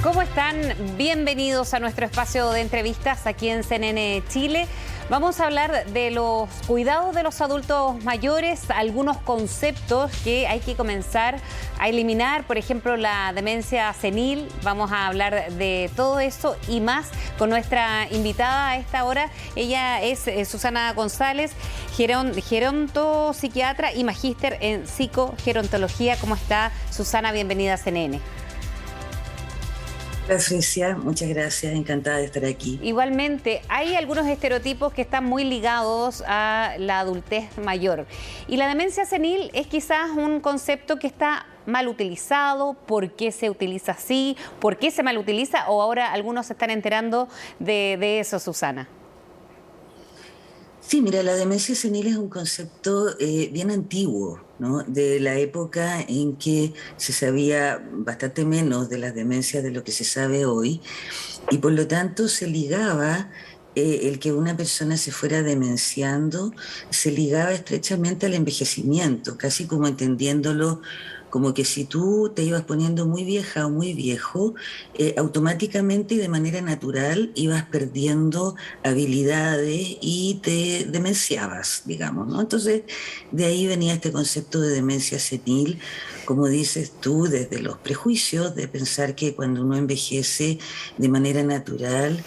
¿Cómo están? Bienvenidos a nuestro espacio de entrevistas aquí en CNN Chile. Vamos a hablar de los cuidados de los adultos mayores, algunos conceptos que hay que comenzar a eliminar, por ejemplo, la demencia senil. Vamos a hablar de todo eso y más con nuestra invitada a esta hora. Ella es Susana González, gerontopsiquiatra y magíster en psicogerontología. ¿Cómo está, Susana? Bienvenida a CNN. Patricia, muchas gracias, encantada de estar aquí. Igualmente, hay algunos estereotipos que están muy ligados a la adultez mayor. Y la demencia senil es quizás un concepto que está mal utilizado. ¿Por qué se utiliza así? ¿Por qué se mal utiliza? O ahora algunos se están enterando de eso, Susana. Sí, mira, la demencia senil es un concepto bien antiguo, ¿no? De la época en que se sabía bastante menos de las demencias de lo que se sabe hoy, y por lo tanto se ligaba el que una persona se fuera demenciando, se ligaba estrechamente al envejecimiento, casi como entendiéndolo como que si tú te ibas poniendo muy vieja o muy viejo, automáticamente y de manera natural ibas perdiendo habilidades y te demenciabas, digamos, ¿no? Entonces, de ahí venía este concepto de demencia senil, como dices tú, desde los prejuicios de pensar que cuando uno envejece de manera natural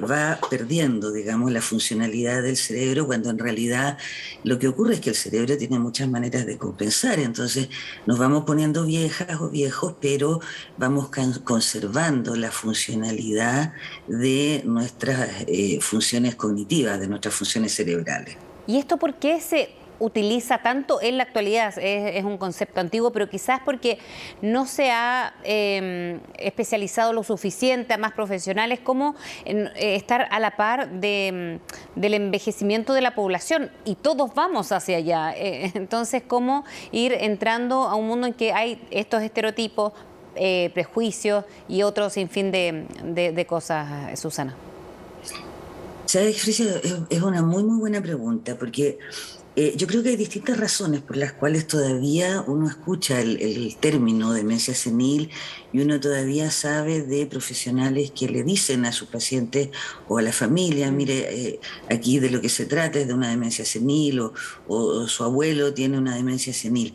va perdiendo, digamos, la funcionalidad del cerebro, cuando en realidad lo que ocurre es que el cerebro tiene muchas maneras de compensar. Entonces nos vamos poniendo viejas o viejos, pero vamos conservando la funcionalidad de nuestras funciones cognitivas, de nuestras funciones cerebrales. ¿Y esto por qué se utiliza tanto en la actualidad? Es un concepto antiguo, pero quizás porque no se ha especializado lo suficiente a más profesionales como estar a la par del envejecimiento de la población, y todos vamos hacia allá. Entonces, ¿cómo ir entrando a un mundo en que hay estos estereotipos, prejuicios y otros sinfín de cosas, Susana? ¿Sabes, Frisia? Es una muy buena pregunta, porque yo creo que hay distintas razones por las cuales todavía uno escucha el término demencia senil y uno todavía sabe de profesionales que le dicen a sus pacientes o a la familia, mire, aquí de lo que se trata es de una demencia senil o su abuelo tiene una demencia senil.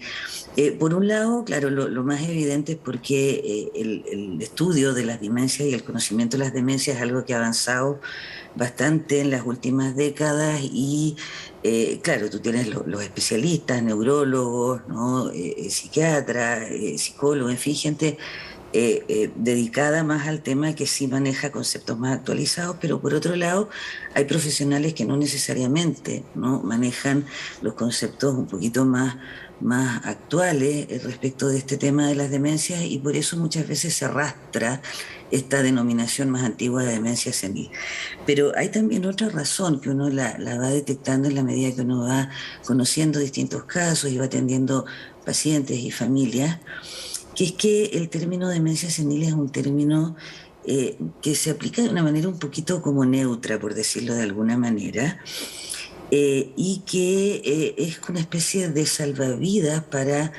Por un lado, claro, lo más evidente es porque el estudio de las demencias y el conocimiento de las demencias es algo que ha avanzado bastante en las últimas décadas y claro, tú tienes los especialistas, neurólogos, ¿no? Psiquiatras, psicólogos, en fin, gente dedicada más al tema que sí maneja conceptos más actualizados, pero por otro lado hay profesionales que no necesariamente, ¿no?, manejan los conceptos un poquito más actuales respecto de este tema de las demencias, y por eso muchas veces se arrastra esta denominación más antigua de demencia senil. Pero hay también otra razón que uno la va detectando en la medida que uno va conociendo distintos casos y va atendiendo pacientes y familias, que es que el término demencia senil es un término que se aplica de una manera un poquito como neutra, por decirlo de alguna manera, y que es una especie de salvavidas para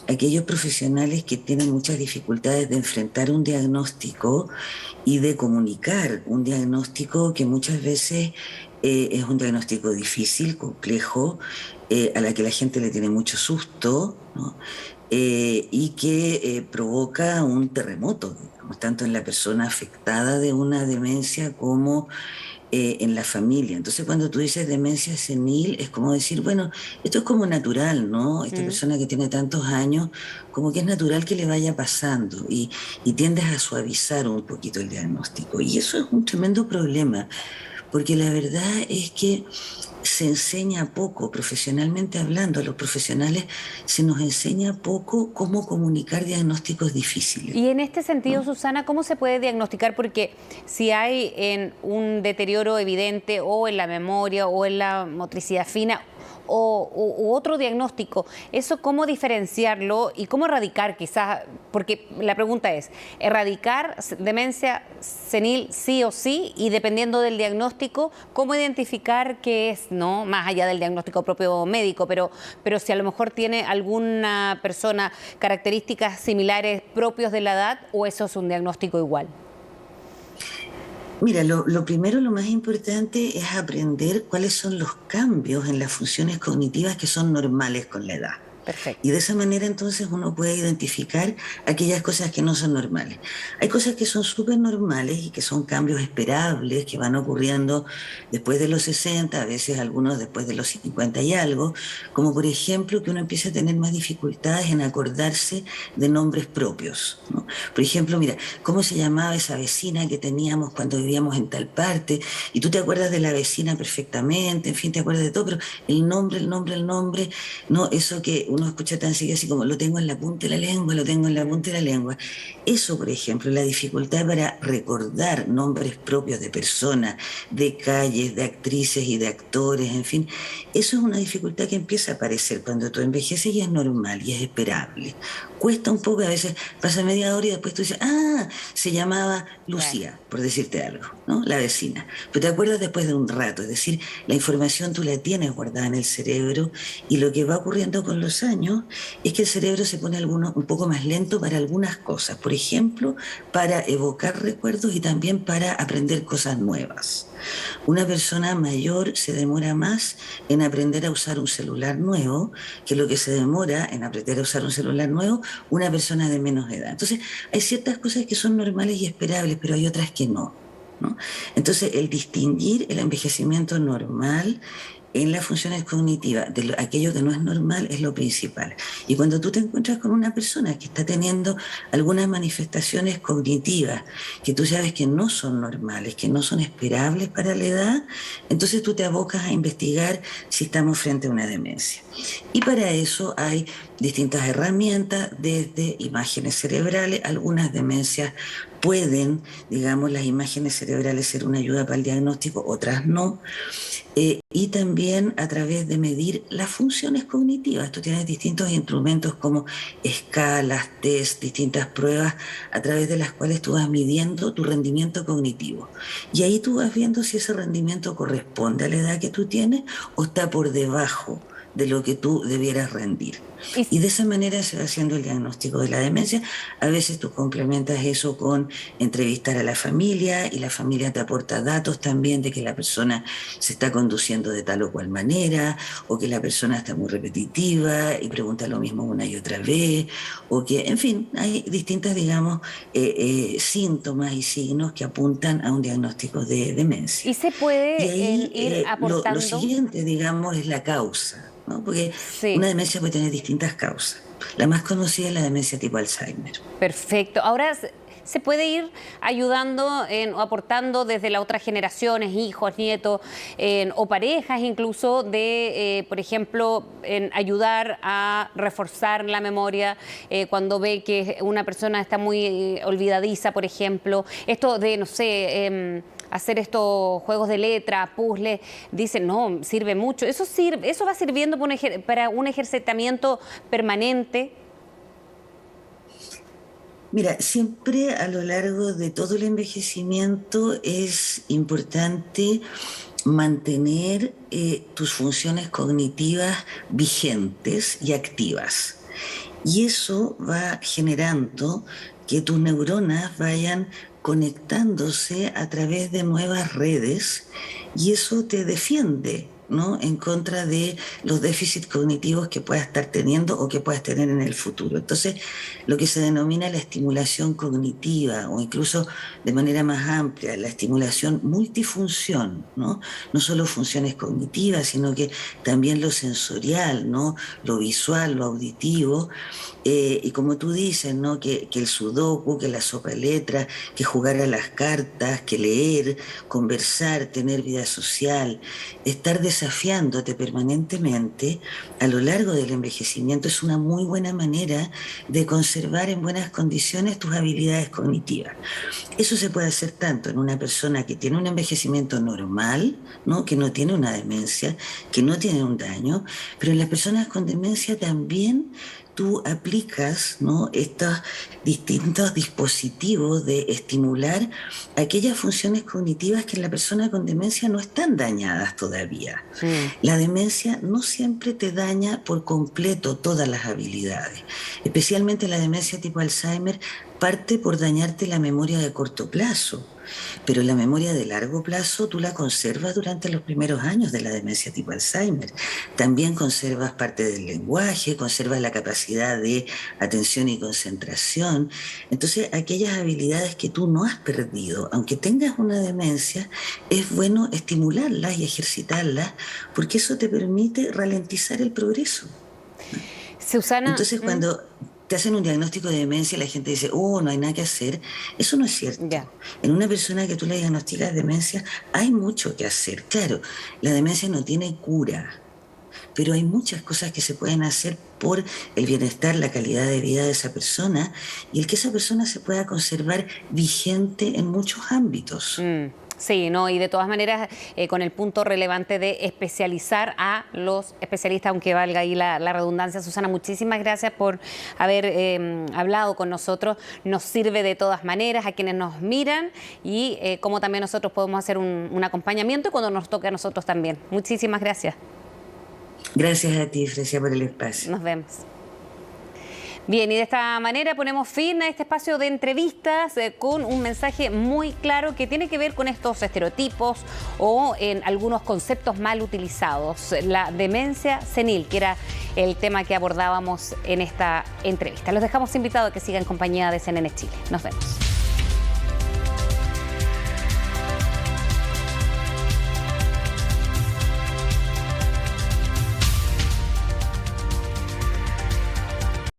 aquellos profesionales que tienen muchas dificultades de enfrentar un diagnóstico y de comunicar un diagnóstico que muchas veces es un diagnóstico difícil, complejo, a la que la gente le tiene mucho susto, ¿no? Y que provoca un terremoto, digamos, tanto en la persona afectada de una demencia como en la familia. Entonces, cuando tú dices demencia senil, es como decir, bueno, esto es como natural, ¿no? Esta persona que tiene tantos años, como que es natural que le vaya pasando, y tiendes a suavizar un poquito el diagnóstico. Y eso es un tremendo problema, porque la verdad es que se enseña poco, profesionalmente hablando. A los profesionales se nos enseña poco cómo comunicar diagnósticos difíciles. Y en este sentido, ¿no, Susana, cómo se puede diagnosticar? Porque si hay un deterioro evidente o en la memoria o en la motricidad fina u otro diagnóstico. ¿Eso cómo diferenciarlo y cómo erradicar quizás? Porque la pregunta es, ¿erradicar demencia senil sí o sí? Y dependiendo del diagnóstico, ¿cómo identificar qué es, no? Más allá del diagnóstico propio médico, pero si a lo mejor tiene alguna persona características similares propios de la edad, o eso es un diagnóstico igual. Mira, lo primero, lo más importante es aprender cuáles son los cambios en las funciones cognitivas que son normales con la edad. Y Perfecto. de esa manera entonces uno puede identificar aquellas cosas que no son normales. Hay cosas que son súper normales y que son cambios esperables que van ocurriendo después de los 60, a veces algunos después de los 50 y algo, como por ejemplo que uno empieza a tener más dificultades en acordarse de nombres propios, ¿no? Por ejemplo, mira, ¿cómo se llamaba esa vecina que teníamos cuando vivíamos en tal parte? Y tú te acuerdas de la vecina perfectamente, en fin, te acuerdas de todo, pero el nombre, no, eso que uno escucha tan seguido así como lo tengo en la punta de la lengua, lo tengo en la punta de la lengua. Eso, por ejemplo, la dificultad para recordar nombres propios de personas, de calles, de actrices y de actores, en fin, eso es una dificultad que empieza a aparecer cuando tú envejeces y es normal y es esperable. Cuesta un poco, a veces pasa media hora y después tú dices, se llamaba Claro. Lucía, por decirte algo, ¿no? La vecina. Pero te acuerdas después de un rato, es decir, la información tú la tienes guardada en el cerebro y lo que va ocurriendo con los años es que el cerebro se pone un poco más lento para algunas cosas, por ejemplo, para evocar recuerdos y también para aprender cosas nuevas. Una persona mayor se demora más en aprender a usar un celular nuevo que lo que se demora en aprender a usar un celular nuevo una persona de menos edad. Entonces, hay ciertas cosas que son normales y esperables, pero hay otras que no, ¿no? Entonces, el distinguir el envejecimiento normal en las funciones cognitivas, aquello que no es normal es lo principal. Y cuando tú te encuentras con una persona que está teniendo algunas manifestaciones cognitivas que tú sabes que no son normales, que no son esperables para la edad, entonces tú te abocas a investigar si estamos frente a una demencia. Y para eso hay distintas herramientas, desde imágenes cerebrales, algunas demencias pueden, digamos, las imágenes cerebrales ser una ayuda para el diagnóstico, otras no. Y también a través de medir las funciones cognitivas. Tú tienes distintos instrumentos como escalas, test, distintas pruebas a través de las cuales tú vas midiendo tu rendimiento cognitivo. Y ahí tú vas viendo si ese rendimiento corresponde a la edad que tú tienes o está por debajo de lo que tú debieras rendir. Y Y de esa manera se va haciendo el diagnóstico de la demencia. A veces tú complementas eso con entrevistar a la familia y la familia te aporta datos también de que la persona se está conduciendo de tal o cual manera, o que la persona está muy repetitiva y pregunta lo mismo una y otra vez, o que, en fin, hay distintas, digamos, síntomas y signos que apuntan a un diagnóstico de demencia. y se Y puede ahí ir lo aportando. siguiente, digamos, es la causa, ¿no? Porque una Sí. demencia puede tener distintas causas. La más conocida es la demencia tipo Alzheimer. Perfecto. Ahora se puede ir ayudando o aportando desde las otras generaciones, hijos, nietos, o parejas incluso, por ejemplo, en ayudar a reforzar la memoria cuando ve que una persona está muy olvidadiza, por ejemplo. Esto de, no sé, hacer estos juegos de letra, puzzles, dicen, no, sirve mucho. Eso va sirviendo para un ejercitamiento permanente. Mira, siempre a lo largo de todo el envejecimiento es importante mantener tus funciones cognitivas vigentes y activas. Y eso va generando que tus neuronas vayan conectándose a través de nuevas redes y eso te defiende, ¿no? En contra de los déficits cognitivos que puedas estar teniendo o que puedas tener en el futuro. Entonces, lo que se denomina la estimulación cognitiva o incluso de manera más amplia, la estimulación multifunción, ¿no? No solo funciones cognitivas, sino que también lo sensorial, ¿no? Lo visual, lo auditivo. Y como tú dices, ¿no? Que el sudoku, que la sopa de letras, que jugar a las cartas, que leer, conversar, tener vida social, estar desafiándote permanentemente a lo largo del envejecimiento es una muy buena manera de conservar en buenas condiciones tus habilidades cognitivas. Eso se puede hacer tanto en una persona que tiene un envejecimiento normal, ¿no? Que no tiene una demencia, que no tiene un daño, pero en las personas con demencia también tú aplicas, ¿no?, estos distintos dispositivos de estimular aquellas funciones cognitivas que en la persona con demencia no están dañadas todavía. La demencia no siempre te daña por completo todas las habilidades, especialmente la demencia tipo Alzheimer parte por dañarte la memoria de corto plazo. Pero la memoria de largo plazo tú la conservas durante los primeros años de la demencia tipo Alzheimer. También conservas parte del lenguaje, conservas la capacidad de atención y concentración. Entonces, aquellas habilidades que tú no has perdido, aunque tengas una demencia, es bueno estimularlas y ejercitarlas porque eso te permite ralentizar el progreso. Susana. Entonces, cuando te hacen un diagnóstico de demencia y la gente dice, oh, no hay nada que hacer, eso no es cierto. Ya. En una persona que tú le diagnosticas demencia, hay mucho que hacer. Claro, la demencia no tiene cura, pero hay muchas cosas que se pueden hacer por el bienestar, la calidad de vida de esa persona y el que esa persona se pueda conservar vigente en muchos ámbitos. Sí, no, y de todas maneras, con el punto relevante de especializar a los especialistas, aunque valga ahí la redundancia. Susana, muchísimas gracias por haber hablado con nosotros. Nos sirve de todas maneras a quienes nos miran y como también nosotros podemos hacer un acompañamiento cuando nos toque a nosotros también. Muchísimas gracias. Gracias a ti, Frecia, por el espacio. Nos vemos. Bien, y de esta manera ponemos fin a este espacio de entrevistas con un mensaje muy claro que tiene que ver con estos estereotipos o en algunos conceptos mal utilizados. La demencia senil, que era el tema que abordábamos en esta entrevista. Los dejamos invitados a que sigan en compañía de CNN Chile. Nos vemos.